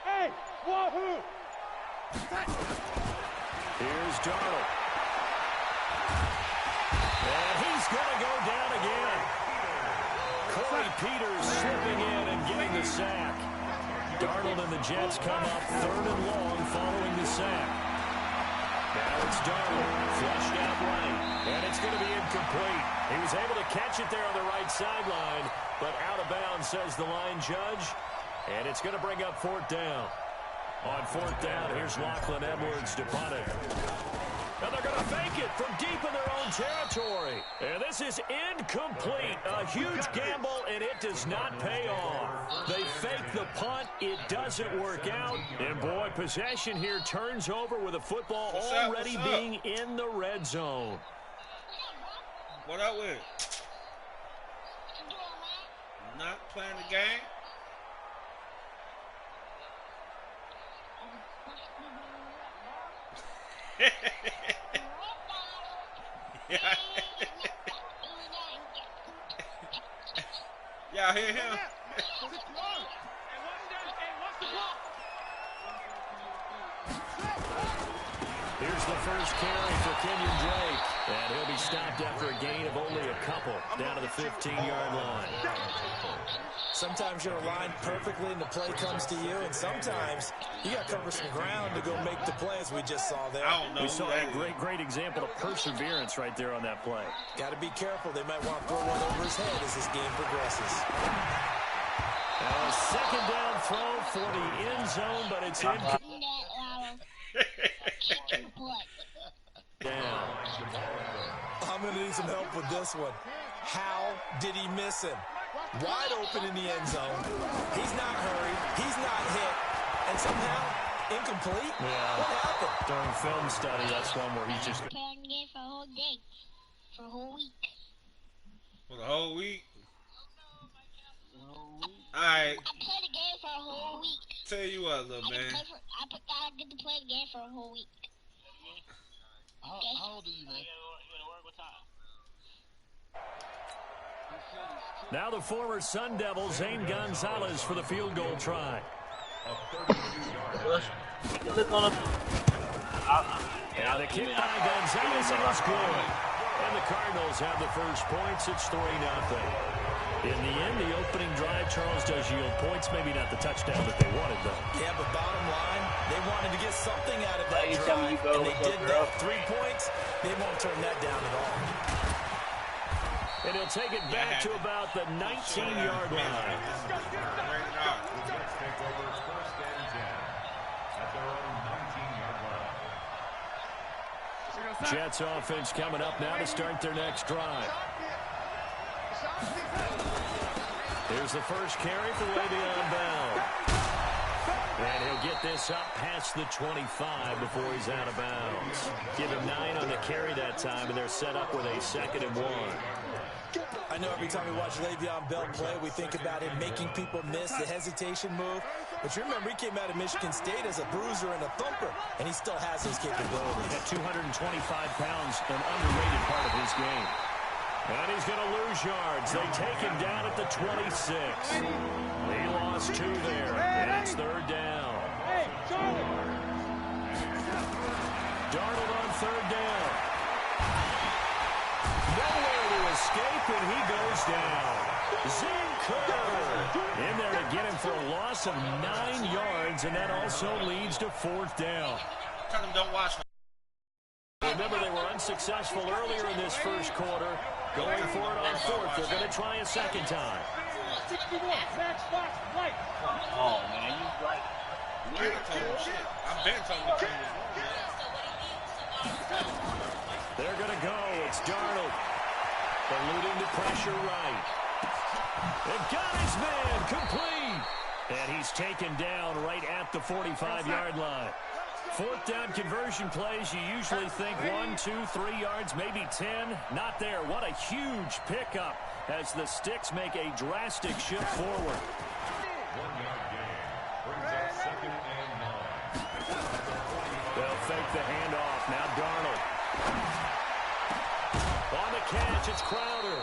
Hey, wahoo! Here's Darnold. And he's going to go down again. Corey Peters slipping in and getting the sack. Darnold and the Jets come up 3rd and long following the sack. Now it's Darnold, flushed out right, and it's going to be incomplete. He was able to catch it there on the right sideline, but out of bounds, says the line judge, and it's going to bring up 4th down. On 4th down, here's Lachlan Edwards to punt it. Now they're going to fake it from deep in their own territory. And this is incomplete. A huge gamble, and it does not pay off. They fake the punt. It doesn't work out. And, boy, possession here turns over with the football already being in the red zone. What up with? Not playing the game? Y'all hear him? Here's the first carry for Kenyon Drake. And he'll be stopped after a gain of only a couple down to the 15-yard line. Sometimes you're aligned perfectly and the play comes to you, and sometimes you got to cover some ground to go make the play, as we just saw there. I don't know. We saw a great example of perseverance right there on that play. Got to be careful. They might want to throw one over his head as this game progresses. Now a 2nd down throw for the end zone, but it's in. Down. I'm going to need some help with this one. How did he miss him? Wide open in the end zone. He's not hurried. He's not hit. And somehow, incomplete? Yeah. What happened? During film study, that's one where he's just... Play on the game for a whole day. For a whole week. For the whole week? Alright. I play the game for a whole week. Tell you what, little man. I get to play the game for a whole week. How old are you, man? Now the former Sun Devil, Zane Gonzalez, for the field goal try. Now the kick by Gonzalez is good. And the Cardinals have the first points. It's 3-0. In the end, the opening drive, Charles, does yield points. Maybe not the touchdown that they wanted, though. Yeah, but bottom line, they wanted to get something out of that drive, and they did that. 3 points, they won't turn that down at all. And he'll take it back to about the 19-yard line. Jets offense coming up now to start their next drive. Here's the first carry for Le'Veon Bell. And he'll get this up past the 25 before he's out of bounds. Give him 9 on the carry that time, and they're set up with a 2nd and 1. I know every time we watch Le'Veon Bell play, we think about him making people miss the hesitation move. But you remember, he came out of Michigan State as a bruiser and a thumper, and he still has those capabilities. At 225 pounds, an underrated part of his game. And he's going to lose yards. They take him down at the 26. He lost 2 there, and it's 3rd down. Darnold on 3rd down. Nowhere to escape, and he goes down. Zinker in there to get him for a loss of 9 yards, and that also leads to 4th down. Tell them don't watch. Remember, they were unsuccessful earlier in this first quarter. Going for it on 4th. They're going to try a 2nd time. 61, back spot, right. Oh, man, you right. I ain't told him shit. I've been told him. They're going to go. It's Darnold. Eluding the pressure right. They've got his man complete. And he's taken down right at the 45-yard line. 4th down conversion plays, you usually think 1, 2, 3 yards, maybe 10. Not there. What a huge pickup as the Sticks make a drastic shift forward. 1-yard gain. Brings up 2nd and 9. They'll fake the handoff. Now Darnold. On the catch, it's Crowder.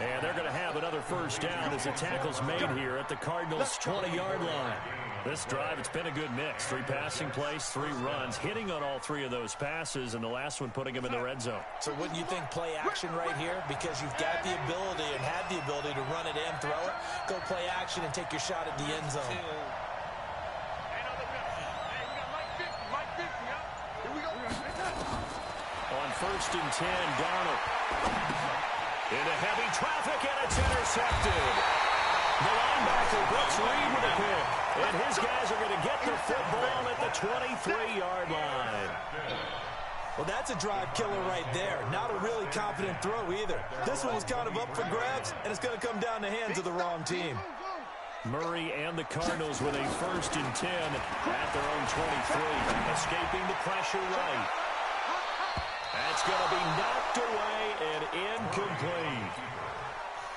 And they're going to have another first down as the tackle's made here at the Cardinals' 20-yard line. This drive, it's been a good mix. 3 passing plays, 3 runs, hitting on all 3 of those passes, and the last one putting him in the red zone. So wouldn't you think play action right here? Because you've got the ability and had the ability to run it in, throw it, go play action and take your shot at the end zone. On 1st and 10, Darnold. Into heavy traffic, and it's intercepted. The linebacker, Brooks Reed, with a pick. And his guys are going to get the football at the 23-yard line. Well, that's a drive killer right there. Not a really confident throw either. This one was kind of up for grabs, and it's going to come down the hands of the wrong team. Murray and the Cardinals with a 1st and 10 at their own 23. Escaping the pressure right. That's going to be knocked away and incomplete.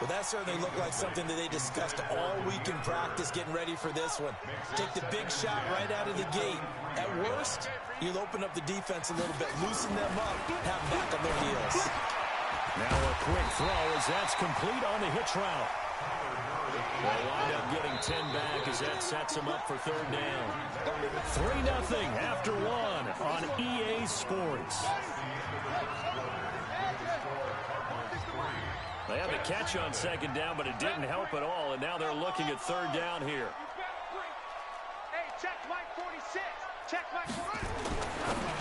Well, that certainly looked like something that they discussed all week in practice getting ready for this one. Take the big shot right out of the gate. At worst, you'll open up the defense a little bit, loosen them up, have them back on their heels. Now a quick throw as that's complete on the hitch route. They'll wind up getting 10 back as that sets them up for 3rd down. 3-0 after 1 on EA Sports. They had the catch on 2nd down, but it didn't help at all, and now they're looking at 3rd down here.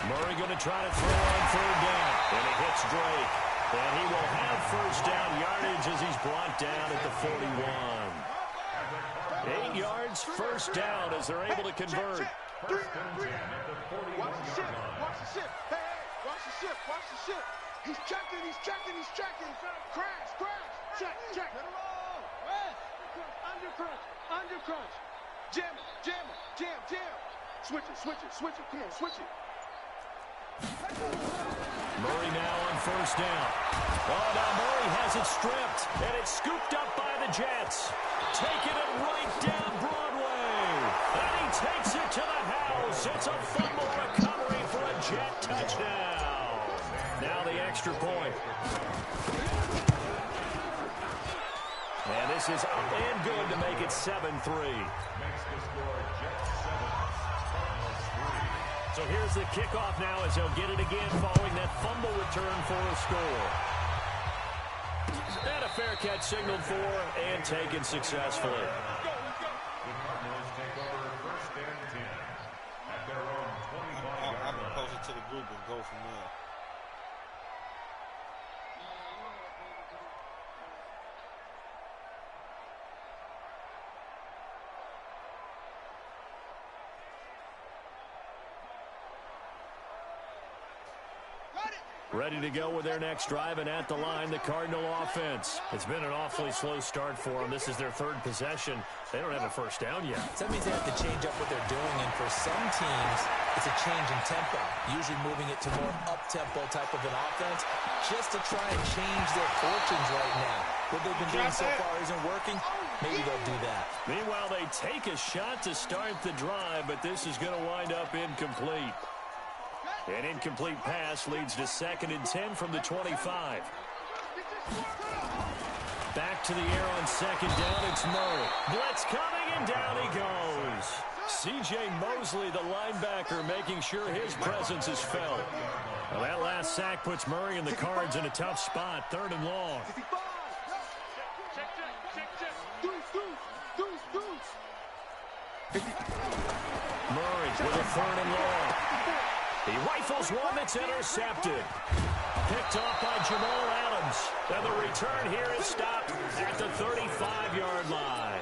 Murray going to try to throw on 3rd down, and it hits Drake. And he will have 1st down yardage as he's brought down at the 41. 8 yards, 1st down as they're able to convert. Watch the ship. Watch the ship. Hey, watch the ship. Watch the ship. He's checking. He's checking. He's checking. Crash. Check. Under crunch. Jam. Switch it. Come on, switch it. Murray now on 1st down. Oh, now Murray has it stripped, and it's scooped up by the Jets. Taking it right down Broadway. And he takes it to the house. It's a fumble recovery for a Jet touchdown. Now the extra point. And this is up and good to make it 7-3. So here's the kickoff now as they'll get it again following that fumble return for a score. And a fair catch signaled for and taken successfully. I'm going to post it to the group and go from there. Ready to go with their next drive, and at the line, the Cardinal offense. It's been an awfully slow start for them. This is their 3rd possession. They don't have a 1st down yet. So that means they have to change up what they're doing, and for some teams, it's a change in tempo, usually moving it to more up-tempo type of an offense, just to try and change their fortunes right now. What they've been doing so far isn't working. Maybe they'll do that. Meanwhile, they take a shot to start the drive, but this is going to wind up incomplete. An incomplete pass leads to 2nd and 10 from the 25. Back to the air on 2nd down, it's Murray. Blitz coming, and down he goes. C.J. Mosley, the linebacker, making sure his presence is felt. Well, that last sack puts Murray and the Cards in a tough spot, 3rd and long. Murray with a 3rd and long. He rifles one that's intercepted. Picked off by Jamal Adams. And the return here is stopped at the 35-yard line.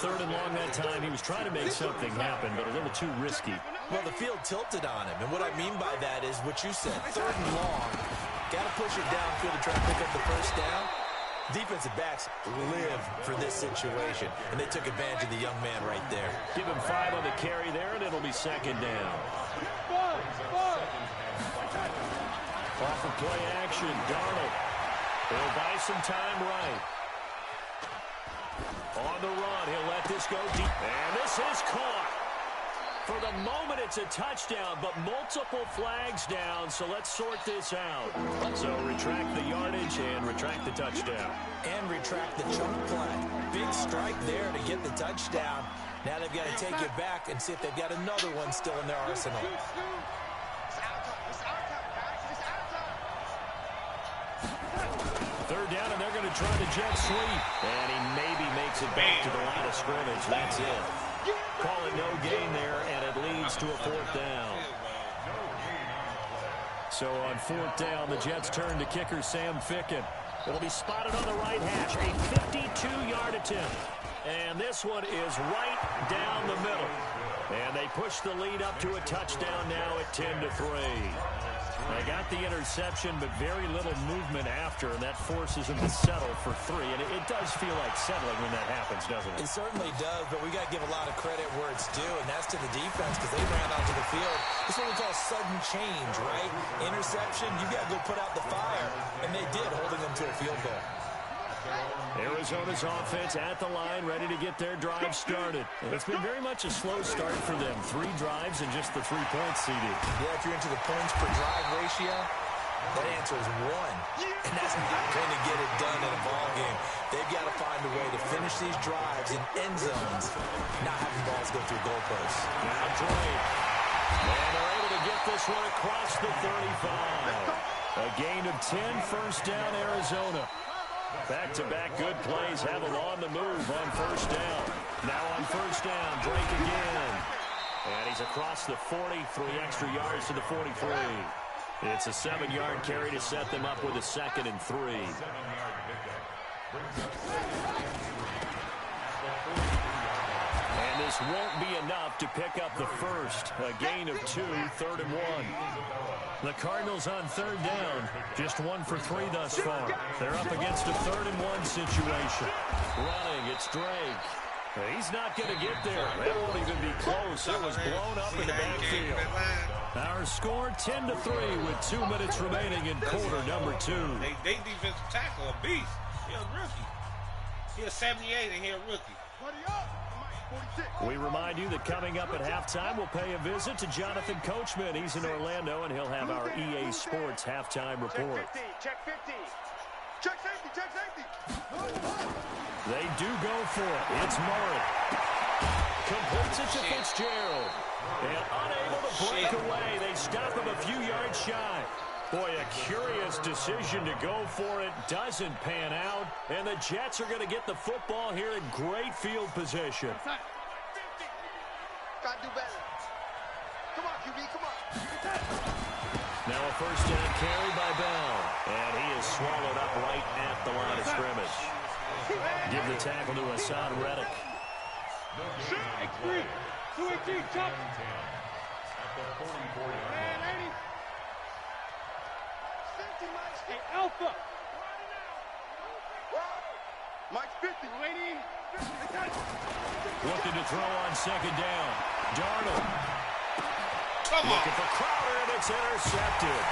3rd and long that time. He was trying to make something happen, but a little too risky. Well, the field tilted on him, and what I mean by that is what you said, 3rd and long. Got to push it downfield to try to pick up the 1st down. Defensive backs live for this situation, and they took advantage of the young man right there. Give him 5 on the carry there, and it'll be 2nd down. Off of play action, Darnold. He'll buy some time right. On the run, he'll let this go deep. And this is caught. For the moment, it's a touchdown, but multiple flags down, so let's sort this out. So retract the yardage and retract the touchdown. And retract the chunk play. Big strike there to get the touchdown. Now they've got to take it back and see if they've got another one still in their arsenal. Third down, and they're going to try the jet sweep. And he maybe makes it back to the line of scrimmage. That's it. Call it no gain there, and it leads to a fourth down. So on fourth down, the Jets turn to kicker Sam Ficken. It'll be spotted on the right hash, a 52-yard attempt. And this one is right down the middle. And they push the lead up to a touchdown now at 10-3. They got the interception, but very little movement after, and that forces them to settle for 3. And it does feel like settling when that happens, doesn't it? It certainly does, but we got to give a lot of credit where it's due, and that's to the defense because they ran onto the field. This is what we call sudden change, right? Interception, you got to go put out the fire, and they did, holding them to a field goal. Arizona's offense at the line, ready to get their drive started. It's been very much a slow start for them. 3 drives and just the 3 points, CD. Yeah, if you're into the points per drive ratio, that answer is 1. And that's not going to get it done in a ball game. They've got to find a way to finish these drives in end zones, not having balls go through goalposts. Now Drake. And they're able to get this one across the 35. A gain of 10, first down, Arizona. Back-to-back good plays have them on the move on first down. Now on first down, Drake again. And he's across the 40, 3 extra yards to the 43. It's a 7-yard carry to set them up with a 2nd and 3. And this won't be enough to pick up the first. A gain of 2, 3rd and 1. The Cardinals on third down, just 1 for 3 thus far. They're up against a 3rd and 1 situation. Running, it's Drake. He's not going to get there. That won't even be close. It was blown up in the backfield. Our score 10-3 with 2 minutes remaining in quarter number 2. They defensive tackle a beast. He's a rookie. He's 78 and he's a rookie. We remind you that coming up at halftime, we'll pay a visit to Jonathan Coachman. He's in Orlando, and he'll have our EA Sports halftime report. Check 50. Check safety. Check safety. They do go for it. It's Murray. Completes it to Fitzgerald. And unable to break away. They stop him a few yards shy. Boy, a curious decision to go for it. Doesn't pan out. And the Jets are going to get the football here in great field position. Gotta do better. Come on, QB, come on. Now a first down carry by Bell. And he is swallowed up right at the line of scrimmage. Give the tackle to Hassan Reddick. X3. 218, chop. Hey, Alpha. Mike's 50. Lady. Looking to throw on second down. Darnold. Come on. Looking for Crowder, and it's intercepted.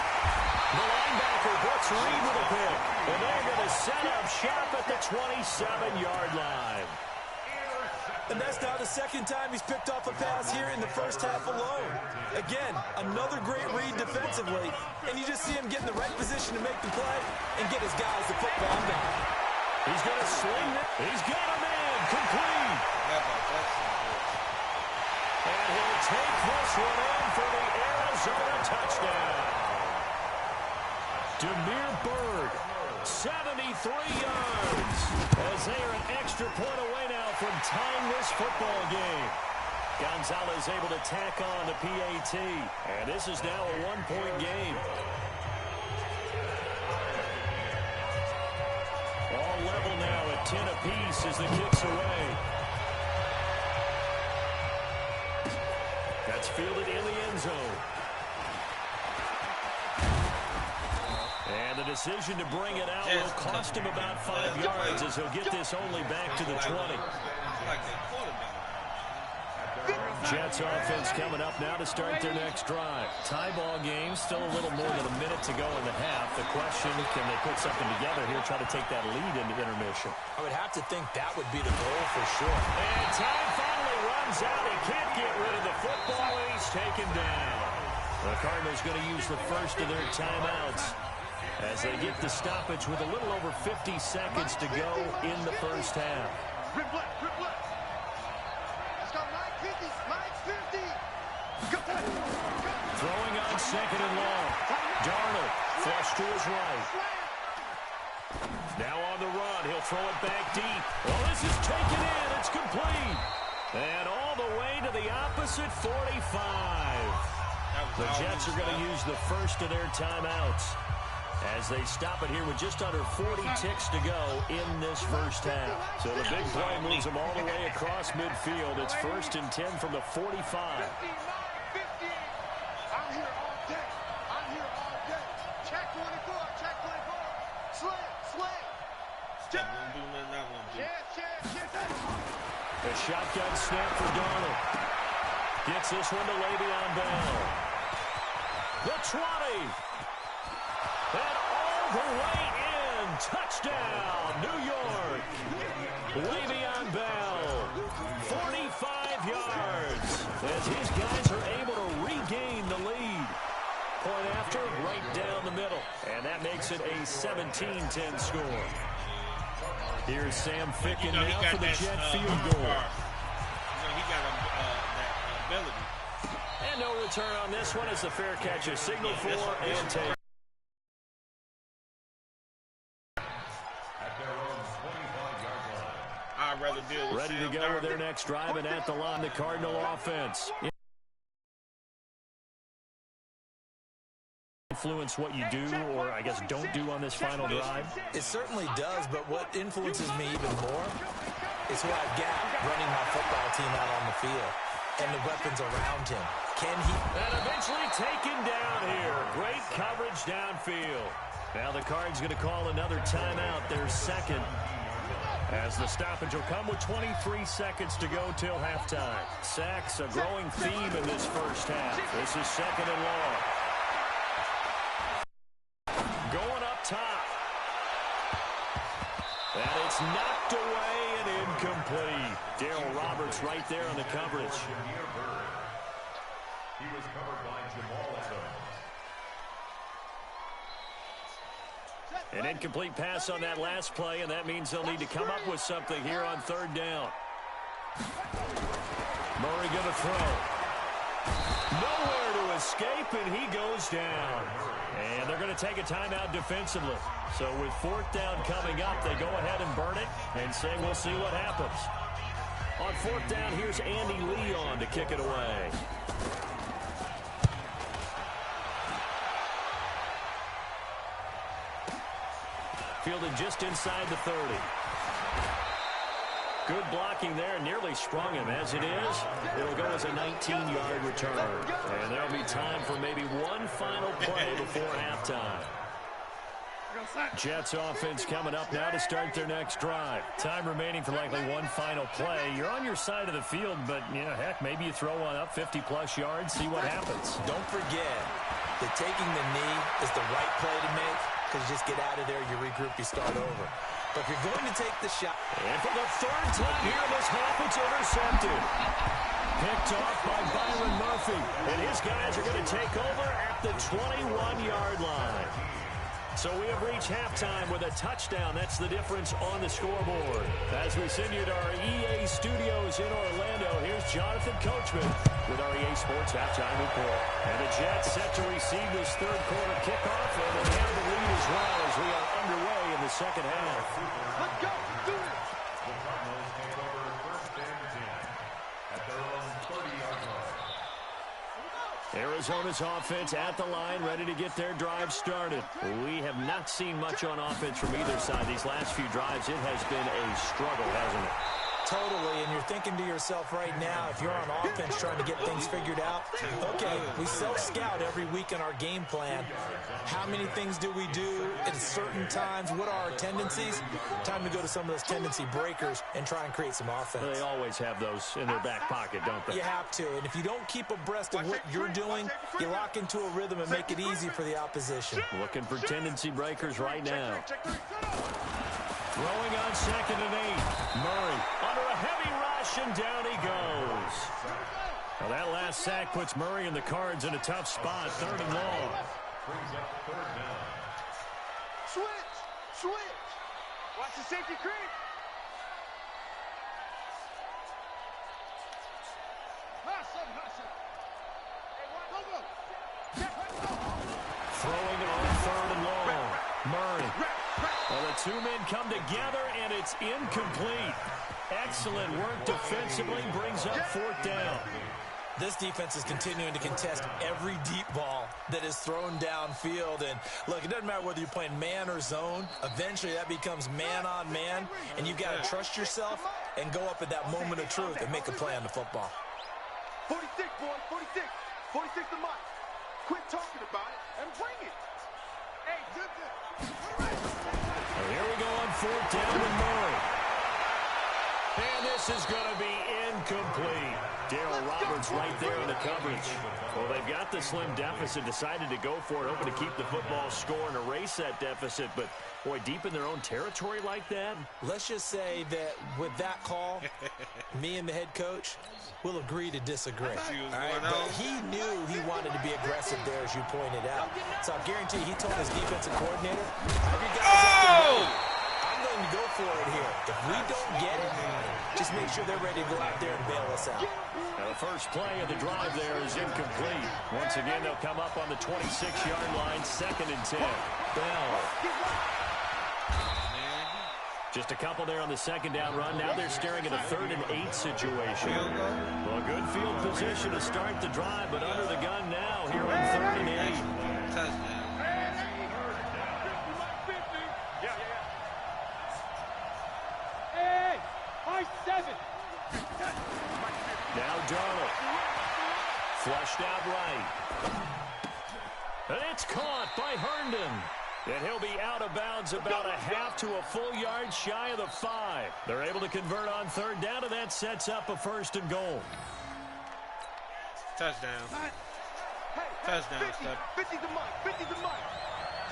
The linebacker, Brooks Reed with a pick. And they're going to set up shop at the 27-yard line. And that's now the 2nd time he's picked off a pass here in the first half alone. Again, another great read defensively, and you just see him get in the right position to make the play and get his guys the football down. He's going to sling it. He's got him in. Complete. And he'll take this one in for the Arizona touchdown. Demir Bird, 73 yards, as they are an extra point away now from tying this football game. Gonzalez able to tack on the PAT, and this is now a 1-point game. All level now at 10 apiece as the kick's away. That's fielded in the end zone. And the decision to bring it out will cost him about 5 yards as he'll get this only back to the 20. Jets offense coming up now to start their next drive. Tie ball game, still a little more than a minute to go in the half. The question, can they put something together here, try to take that lead into intermission? I would have to think that would be the goal for sure. And time finally runs runs out. He can't get rid of the football, and he's taken down. The Cardinals going to use the first of their timeouts as they get the stoppage with a little over 50 seconds to go in the first half. Rip left, rip left. Let's go, Mike 50, Mike 50. Go. Throwing on second and long. Darnold flush to his right. Now on the run, he'll throw it back deep. Well, this is taken in. It's complete. And all the way to the opposite 45. The Jets are going to use the first of their timeouts as they stop it here with just under 40 ticks to go in this first half. So the big play moves them all the way across midfield. It's 1st and 10 from the 45. 50, I'm here all day. I'm here all day. Check 24, check 24. Slam. That won't do nothing, that won't do. The shotgun snap for Darnold. Gets this one to Le'Veon Bell. The 20. And all the way in. Touchdown, New York. Le'Veon Bell. 45 yards. As his guys are able to regain the lead. Point after, right down the middle. And that makes it a 17-10 score. Here's Sam Ficken now for the Jet field goal. He got that ability. And no return on this one as the fair catch is signaled for and taken. I'd rather deal with Ready to go with their next drive, and at the line, the Cardinal offense. Influence what you do, or I guess don't do on this final drive? It certainly does, but what influences me even more is who I've got running my football team out on the field and the weapons around him. Can he? And eventually taken down here. Great coverage downfield. Now the Cards going to call another timeout, their second, as the stoppage will come with 23 seconds to go till halftime. Sacks, a growing theme in this first half. This is second and long. Going up top. And it's knocked away and incomplete. Darryl Roberts right there on the coverage. He was covered by Jamal Adams. An incomplete pass on that last play, and that means they'll need to come up with something here on third down. Murray going to throw. Nowhere to escape, and he goes down. And they're going to take a timeout defensively. So with fourth down coming up, they go ahead and burn it and say we'll see what happens. On fourth down, here's Andy Leon to kick it away. Fielded just inside the 30. Good blocking there, nearly sprung him. As it is, it'll go as a 19-yard return. And there'll be time for maybe one final play before halftime. Jets offense coming up now to start their next drive. Time remaining for likely one final play. You're on your side of the field, but, heck, maybe you throw one up 50-plus yards, see what happens. Don't forget that taking the knee is the right play to make, because you just get out of there, you regroup, you start over. But if you're going to take the shot. And for the third time here this half, it's intercepted. Picked off by Byron Murphy. And his guys are going to take over at the 21-yard line. So we have reached halftime with a touchdown. That's the difference on the scoreboard. As we send you to our EA studios in Orlando, here's Jonathan Coachman with our EA Sports Halftime Report. And the Jets set to receive this third quarter kickoff, and they have the lead as well as we are underway in the second half. Let's go. Do it. The Cardinals take over 1st and 10 at their own 30-yard line. Arizona's offense at the line, ready to get their drive started. We have not seen much on offense from either side. These last few drives, it has been a struggle, hasn't it? Totally, and you're thinking to yourself right now, if you're on offense trying to get things figured out, okay, we self-scout every week in our game plan. How many things do we do at certain times? What are our tendencies? Time to go to some of those tendency breakers and try and create some offense. They always have those in their back pocket, don't they? You have to, and if you don't keep abreast of what you're doing, you lock into a rhythm and make it easy for the opposition. Looking for tendency breakers right now. Throwing on 2nd and 8. Murray under a heavy rush, and down he goes. goes. Well, that last sack puts Murray and the Cards in a tough spot, 3rd and long. Brings up 3rd down. Switch. Watch the safety creep. Throwing it on 3rd and long. Murray. Well, the two men come together, and it's incomplete. Excellent work defensively, brings up 4th down. This defense is continuing to contest every deep ball that is thrown downfield. And, look, it doesn't matter whether you're playing man or zone. Eventually, that becomes man on man, and you've got to trust yourself and go up at that moment of truth and make a play on the football. 46, boy, 46. 46 to Mike. Quit talking about it and bring it. Hey, Well, here we go on 4th down with Murray. And this is going to be incomplete. Darryl Roberts right there in the coverage. Well, they've got the slim deficit, decided to go for it, hoping to keep the football score and erase that deficit. But, boy, deep in their own territory like that. Let's just say that with that call, me and the head coach will agree to disagree. All right? But he knew he wanted to be aggressive there, as you pointed out. So I guarantee he told his defensive coordinator, I'm going to go for it here. If we don't get it, just make sure they're ready to go out there and bail us out. Now, the first play of the drive there is incomplete. Once again, they'll come up on the 26-yard line, 2nd and 10. Bell. Just a couple there on the 2nd down run. Now they're staring at a 3rd and 8 situation. Well, good field position to start the drive, but under the gun now here on 3rd and 8. Touchdown. Now Darnold. Flushed out right. And it's caught by Herndon. And he'll be out of bounds about a half to a full yard shy of the 5. They're able to convert on 3rd down, and that sets up a 1st and goal. Touchdown. Touchdown, 50 to Mike. 50 to Mike.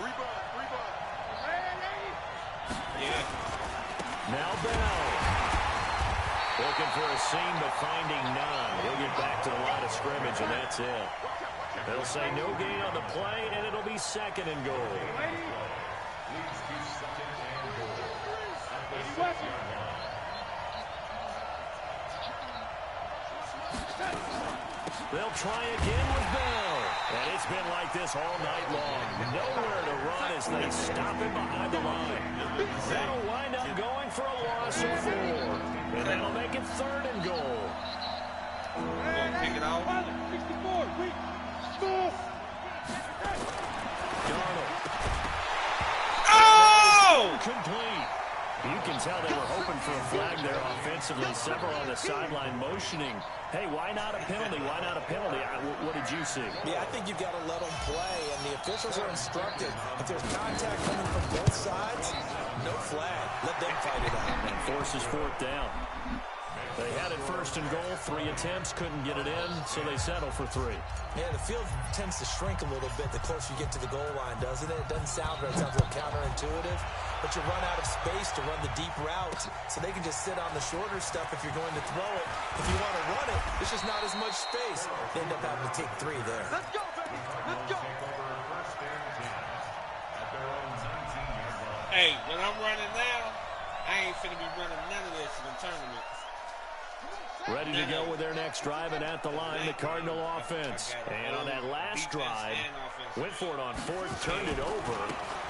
Rebound. Yeah. Now Bell. Looking for a seam, but finding none. He'll get back to the line of scrimmage, and that's it. They'll say no gain on the play, and it'll be 2nd and goal. They'll try again with Bell. And it's been like this all night long. Nowhere to run as they stop him behind the line. That'll wind up going for a loss of 4. And that'll make it 3rd and goal. Kick it out. Darnold. Oh! Complete. You can tell they were hoping for a flag there offensively. Several on the sideline motioning. Hey, why not a penalty? Why not a penalty? What did you see? Yeah, I think you've got to let them play, and the officials are instructed. If there's contact coming from both sides, no flag. Let them fight it out. And forces 4th down. They had it 1st and goal. 3 attempts, couldn't get it in, so they settle for 3. Yeah, the field tends to shrink a little bit the closer you get to the goal line, doesn't it? It doesn't sound right. It sounds a little counterintuitive. But you run out of space to run the deep route, so they can just sit on the shorter stuff if you're going to throw it. If you want to run it, there's just not as much space. They end up having to take 3 there. Let's go, baby. Let's go. Hey, when I'm running now, I ain't finna be running none of this in the tournament. Ready to go with their next drive, and at the line, the Cardinal offense. And on that last drive, went for it on 4th, turned it over.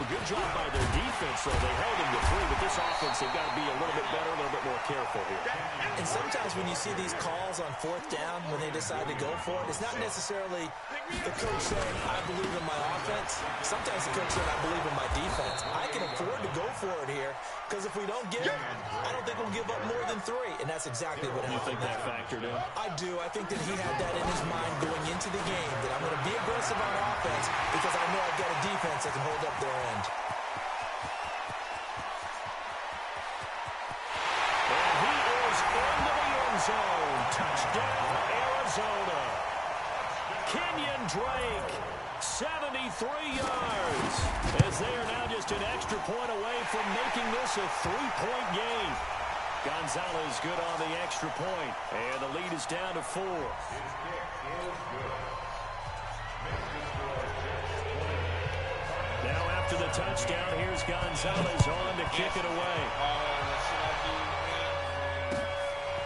A good job by their defense, though. They held them to 3, but this offense, they've got to be a little bit better, a little bit more careful here. And sometimes when you see these calls on 4th down, when they decide to go for it, it's not necessarily the coach saying, I believe in my offense. Sometimes the coach saying, I believe in my defense. I can afford to go for it here, because if we don't get it, I don't think we'll give up more than 3. And that's exactly what happened. You think that factored in? I do. I think that he had that in his mind going into the game, that I'm going to be aggressive on offense because I know I've got a defense that can hold up their end. And he is into the end zone. Touchdown, Arizona. Kenyon Drake, 73 yards, as they are now just an extra point away from making this a 3-point game. Gonzalez good on the extra point, and the lead is down to 4. His kick is good. Now after the touchdown, here's Gonzalez on to kick it away.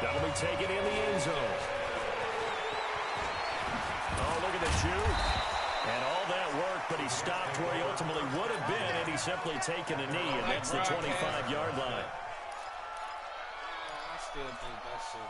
That'll be taken in the end zone. Oh, look at the juke. And all that work, but he stopped where he ultimately would have been, and he's simply taken a knee, and that's the 25-yard line. I still think that's it.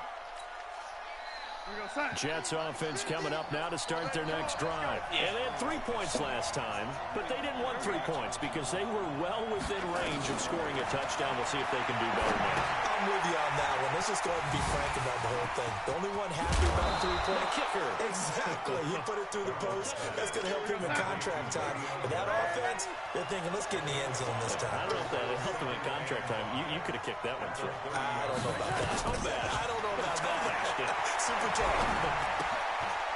Jets offense coming up now to start their next drive. And they had 3 points last time, but they didn't want 3 points because they were well within range of scoring a touchdown. We'll see if they can do better now. I'm with you on that one. Let's just go ahead and be frank about the whole thing. The only one happy about 3-point kicker. Exactly. He put it through the post. That's going to help him in contract time. But that offense, they're thinking, let's get in the end zone this time. I don't know if that helped him in contract time. You could have kicked that one through. I don't know about that. I don't know about that. Super tough.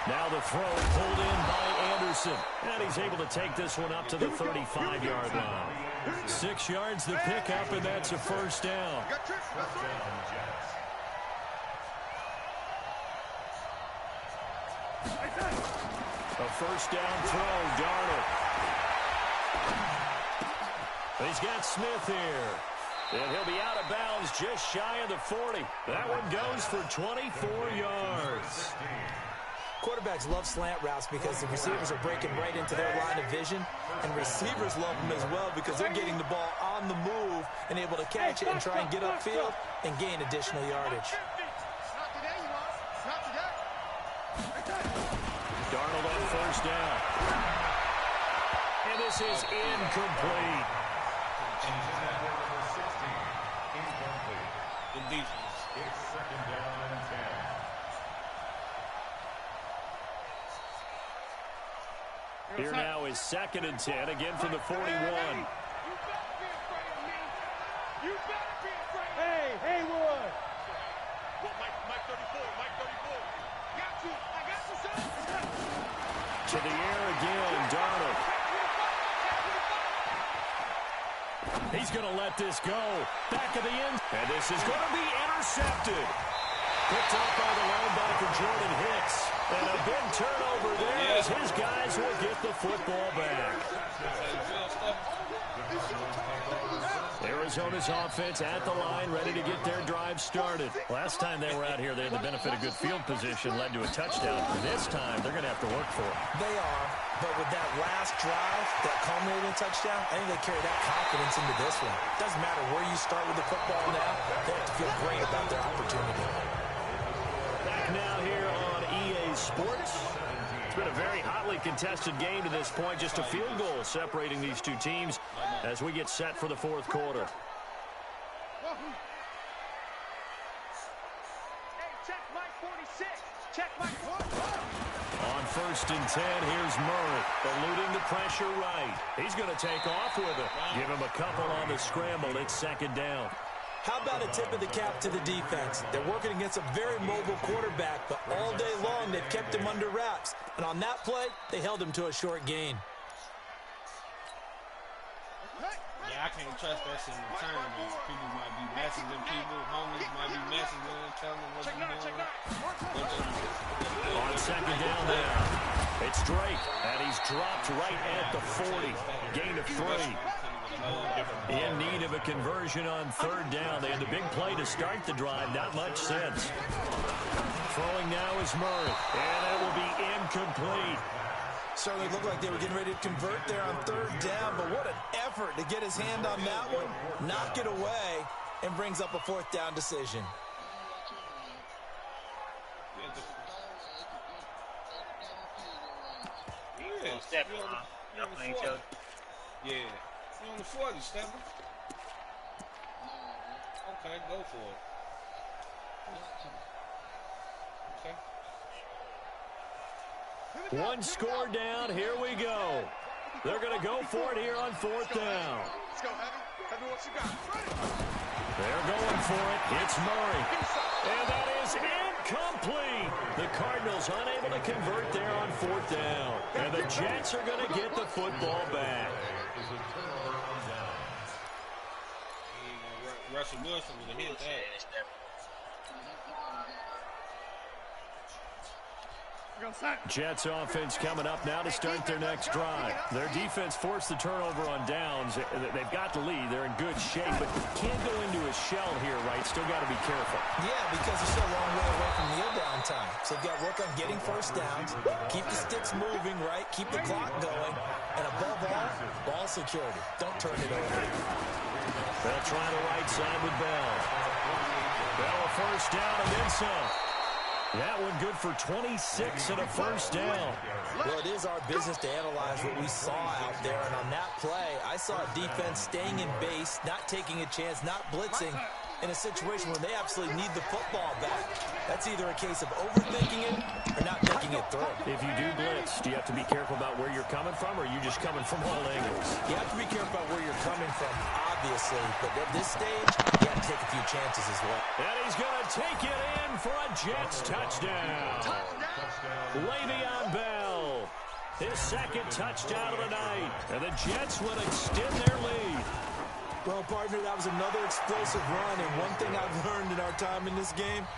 Now the throw pulled in by Anderson. And he's able to take this one up to the 35-yard line. 6 yards the pickup, and that's a first down. A first down throw, Darnold. He's got Smith here. And he'll be out of bounds just shy of the 40. That one goes for 24 yards. Quarterbacks love slant routes because the receivers are breaking right into their line of vision, and receivers love them as well because they're getting the ball on the move and able to catch it and try and get upfield and gain additional yardage. Darnold on first down. And this is incomplete. The defense. It's second down and 10. Here now is 2nd and 10, again from the 41. You better be afraid. Hey, Haywood. Well, Mike 34, Mike 34. Got you. I got you, son. To the air again, Darnold. He's going to let this go. Back of the end. And this is going to be intercepted. Picked up by the linebacker, Jordan Hicks. And a big turnover there as his guys will get the football back. Arizona's offense at the line, ready to get their drive started. Last time they were out here, they had the benefit of good field position, led to a touchdown. This time, they're going to have to work for it. They are, but with that last drive, that culminating touchdown, I think they carry that confidence into this one. Doesn't matter where you start with the football now, they have to feel great about their opportunity. Back now here on EA Sports. It's been a very hotly contested game to this point. Just a field goal separating these two teams as we get set for the fourth quarter. Hey, check Mike 46. Check Mike 46. On 1st and 10, here's Murray, eluding the pressure right. He's going to take off with it. Give him a couple on the scramble. It's 2nd down. How about a tip of the cap to the defense? They're working against a very mobile quarterback, but all day long they've kept him under wraps. And on that play, they held him to a short gain. Yeah, I can't trust that in return, man. People might be messaging people. Homies might be messaging and telling them what they're doing. On 2nd down now, it's Drake, and he's dropped right at the 40. Gain of 3. In need of a conversion on 3rd down. They had the big play to start the drive. Not much sense. Throwing now is Murray, and that will be incomplete. Certainly looked like they were getting ready to convert there on 3rd down, but what an effort to get his hand on that one, knock it away, and brings up a 4th down decision. Step on. Yeah. You're on the 40, Stephen. Okay, go for it. Okay. One score down. Here we go. They're going to go for it here on 4th down. Let's go, Heavy. Heavy, what you got? They're going for it. It's Murray. And that is incomplete. The Cardinals unable to convert there on 4th down. And the Jets are going to get the football back. Russell Wilson would have hit that. Jets offense coming up now to start their next drive. Their defense forced the turnover on downs. They've got the lead. They're in good shape, but can't go into a shell here, right? Still got to be careful. Yeah, because they're still a long way away from kneel down time. So they've got to work on getting first downs, keep the sticks moving, right? Keep the clock going, and above all, ball security. Don't turn it over. They'll try the right side with Bell. Bell a first down and then some. That one good for 26 and a first down. Well, it is our business to analyze what we saw out there, and on that play, I saw a defense staying in base, not taking a chance, not blitzing, in a situation where they absolutely need the football back. That's either a case of overthinking it or not thinking it through. If you do blitz, do you have to be careful about where you're coming from, or are you just coming from all angles? You have to be careful about where you're coming from, obviously, but at this stage, you have to take a few chances as well. And he's going to take it in for a Jets touchdown. Le'Veon Bell, his second touchdown of the night, and the Jets will extend their lead. Well, partner, that was another explosive run, and one thing I've learned in our time in this game,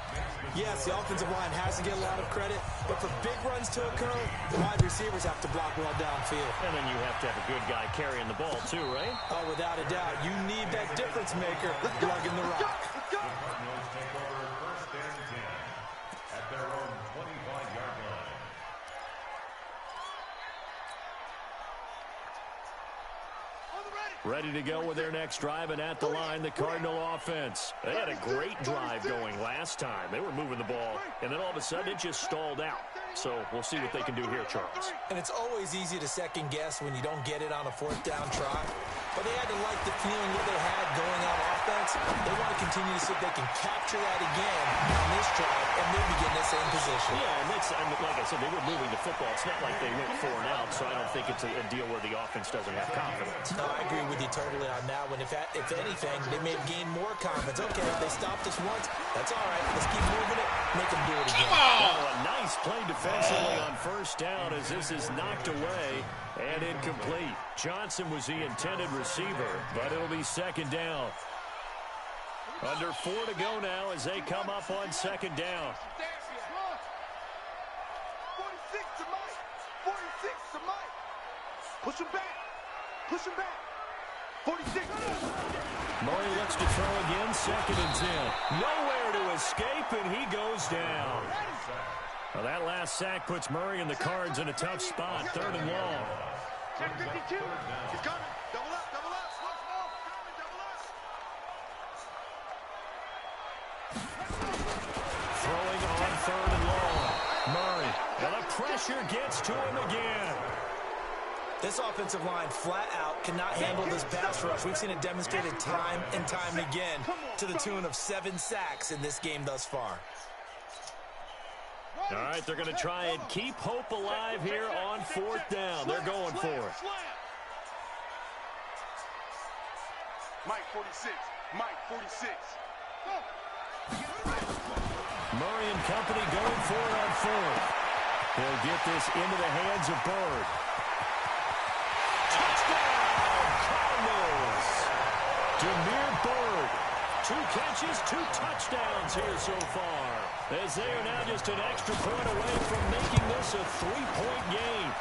yes, the offensive line has to get a lot of credit, but for big runs to occur, the wide receivers have to block well downfield. And then you have to have a good guy carrying the ball too, right? Oh, without a doubt. You need that difference maker lugging the rock. Cardinals take over first and 10 at their own 25-yard line. Ready to go with their next drive, and at the line, the Cardinal offense. They had a great drive going last time. They were moving the ball, and then all of a sudden it just stalled out. So we'll see what they can do here, Charles. And it's always easy to second guess when you don't get it on a fourth down try. But they had to like the feeling that they had going on offense. They want to continue to see if they can capture that again on this drive and maybe get in the same position. Yeah, and like I said, they were moving the football. It's not like they went 4 and out, so I don't think it's a deal where the offense doesn't have confidence. No, I agree with you totally on that one. If anything, they may gain more confidence. Okay, if they stopped us once, that's all right. Let's keep moving it, make them do it again. Oh, a nice play defensively on first down as this is knocked away and incomplete. Johnson was the intended receiver, but it'll be second down. Under 4 to go now as they come up on second down. 46 to Mike. 46 to Mike. Push him back. Push him back. 46. Murray looks to throw again, second and 10. Nowhere to escape, and he goes down. Well, that last sack puts Murray and the Cards in a tough spot, third and long. 10-52. He's coming. Double up, double up. Throwing on third and long. Murray, and the pressure gets to him again. This offensive line flat out cannot handle this pass rush. We've seen it demonstrated time and time again to the tune of 7 sacks in this game thus far. All right, they're going to try and keep hope alive here on fourth down. They're going for it. Mike 46. Mike 46. Murray and company going for it on fourth. They'll get this into the hands of Bird. Touchdown, Cardinals. Demir Bird. 2 catches, 2 touchdowns here so far, as they are now just an extra point away from making this a 3-point game.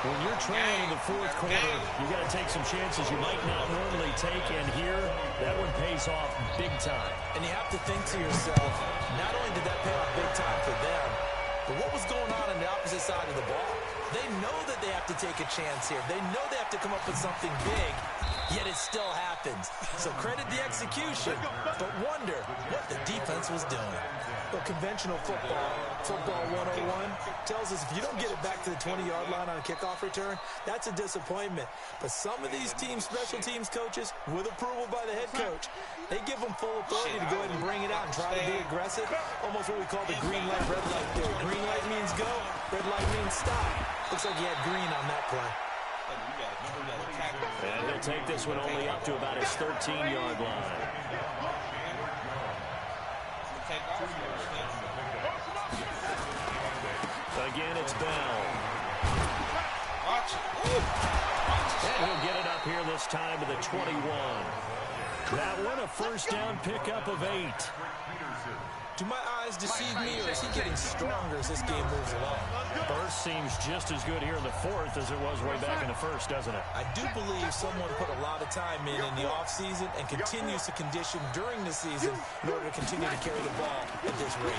When you're trailing in the fourth quarter, you got to take some chances you might not normally take, and here, that one pays off big time. And you have to think to yourself, not only did that pay off big time for them, but what was going on the opposite side of the ball? They know that they have to take a chance here. They know they have to come up with something big, yet it still happens. So credit the execution, but wonder what the defense was doing. Well, conventional football 101, tells us if you don't get it back to the 20-yard line on a kickoff return, that's a disappointment. But some of these special teams coaches, with approval by the head coach, they give them full authority to go ahead and bring it out and try to be aggressive. Almost what we call the green light, red light theory. Green light means go, red light means stop. Looks like he had green on that play. And he'll take this one only up to about his 13-yard line. Again, it's Bell. And he'll get it up here this time to the 21. That one a first down pickup of 8. Do my eyes deceive me, or is he getting stronger as this game moves along? Burst seems just as good here in the fourth as it was way back in the first, doesn't it? I do believe someone put a lot of time in the offseason and continues to condition during the season in order to continue to carry the ball at this rate.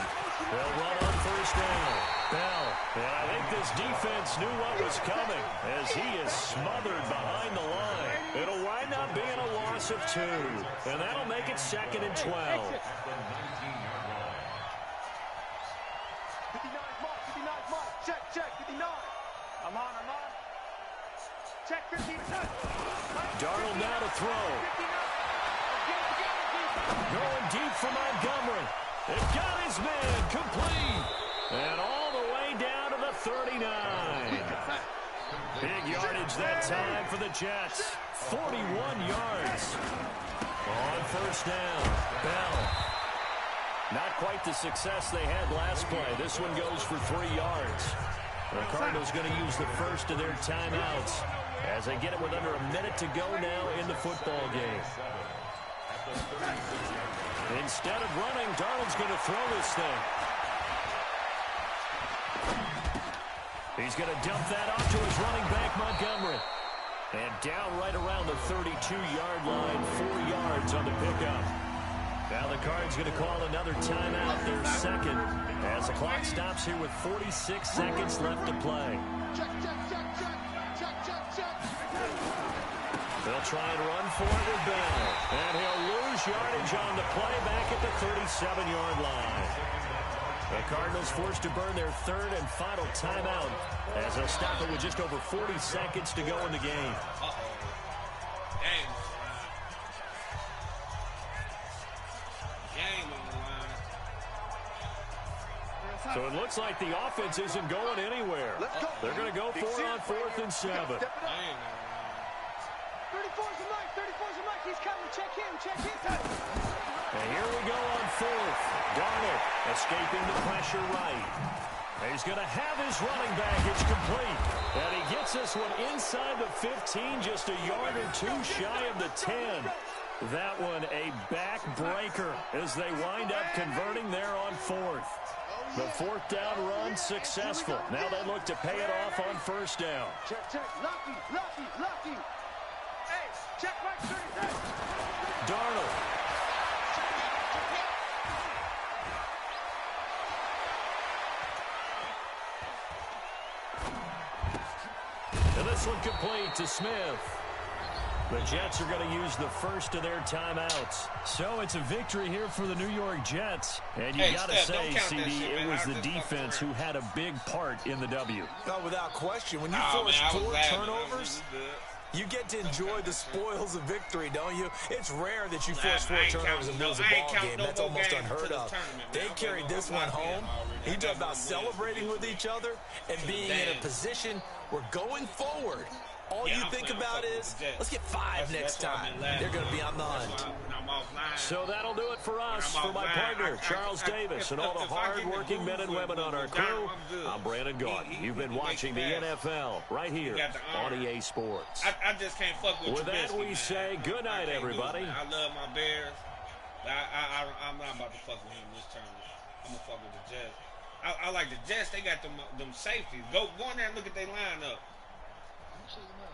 They'll run on first down. Bell. And I think this defense knew what was coming as he is smothered behind the line. It'll wind up being a loss of 2. And that'll make it 2nd and 12. 59 mark. Check, 59. I'm on. Check 15. Darnold now to throw. Going deep for Montgomery. It got his man complete. And all the way down to the 39. Big yardage that time for the Jets. 41 yards. On first down. Bell. Not quite the success they had last play. This one goes for 3 yards. The Cardinals going to use the first of their timeouts as they get it with under a minute to go now in the football game. Instead of running, Darnold's going to throw this thing. He's going to dump that off to his running back, Montgomery. And down right around the 32-yard line, 4 yards on the pickup. Now the Cards going to call another timeout, their second, as the clock stops here with 46 seconds left to play. They'll try and run for it with Bell. And he'll lose yardage on the play back at the 37-yard line. The Cardinals forced to burn their third and final timeout as they'll stop it with just over 40 seconds to go in the game. So it looks like the offense isn't going anywhere. They're going to go for it on 4th and 7. 34's a knife. He's coming. Check him. And here we go on 4th. Darnold escaping the pressure right. He's going to have his running back. It's complete. And he gets this one inside the 15, just a yard or 2 shy of the 10. That one a backbreaker as they wind up converting there on 4th. The 4th down run successful. Now they look to pay it off on first down. Check. Lucky. Hey, check right 33. Darnold. And this one complete to Smith. The Jets are going to use the first of their timeouts. So it's a victory here for the New York Jets. And you got to say, CD, it was the defense who had a big part in the W. No, without question. When you force 4 turnovers, you get to enjoy the spoils of victory, don't you? It's rare that you force 4 turnovers and lose a ball game. That's almost unheard of. They carried this one home. You talk about celebrating with each other and being in a position where going forward, all you think about is, let's get 5 next time. They're going to be on the hunt. So that'll do it for us. For my partner, Charles Davis, and all the hard-working men and women on our crew, I'm Brandon Gaunt. You've been watching the NFL right here on EA Sports. I just can't fuck with that, we say good night, everybody. I love my Bears. I'm not about to fuck with him this tournament. I'm going to fuck with the Jets. I like the Jets. They got them safeties. Go in there and look at their lineup. Check him out.